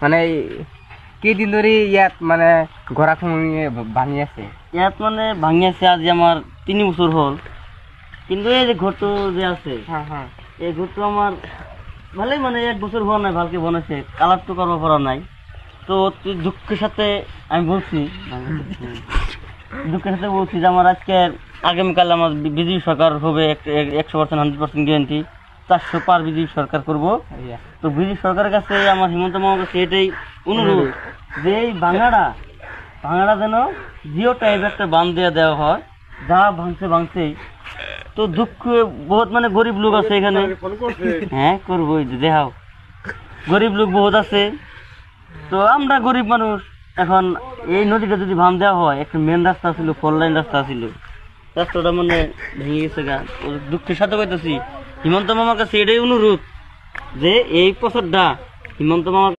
মানে কেইদিন ধরে ইয়াত মানে ঘোরা ভাঙি আছে ইয়াত মানে ভাঙি আছে আজি আমার 3 বছর হল কিন্তু এই যে ঘরটো যে আছে এই ঘরটো আমার ভালোই মানে 1 বছর হওয়া নাই ভালকে বনেছে কালার তো করবো করা নাই তো দুঃখের সাথে আমি বলছি যে আমার আজকে আগামীকাল আমার বিজেপি সরকার হবে 100% 100% গ্যারান্টি 400 পার বিজেপি সরকার করবো তো বিজেপি সরকারের কাছে আমার হিমন্ত মামার কাছে এটাই অনুরোধ যে এই ভাঙাড়া যেন জিও টাইপ একটা বান দিয়ে দেওয়া হয় যা ভাঙছেই তো দুঃখ বহুত মানে গরিব লোক আছে এখানে হ্যাঁ করবো দেখাও গরিব লোক বহুত আছে তো আমরা গরিব মানুষ এখন এই নদীটা যদি ভাঙ দেওয়া হয় একটা মেন রাস্তা ছিল 4 লাইন রাস্তা ছিল রাস্তাটা মানে ভেঙে গেছে গা দুঃখের সাথে কইতেছি হিমন্ত মামার কাছে এটাই অনুরোধ যে এই বছরটা হিমন্ত মামার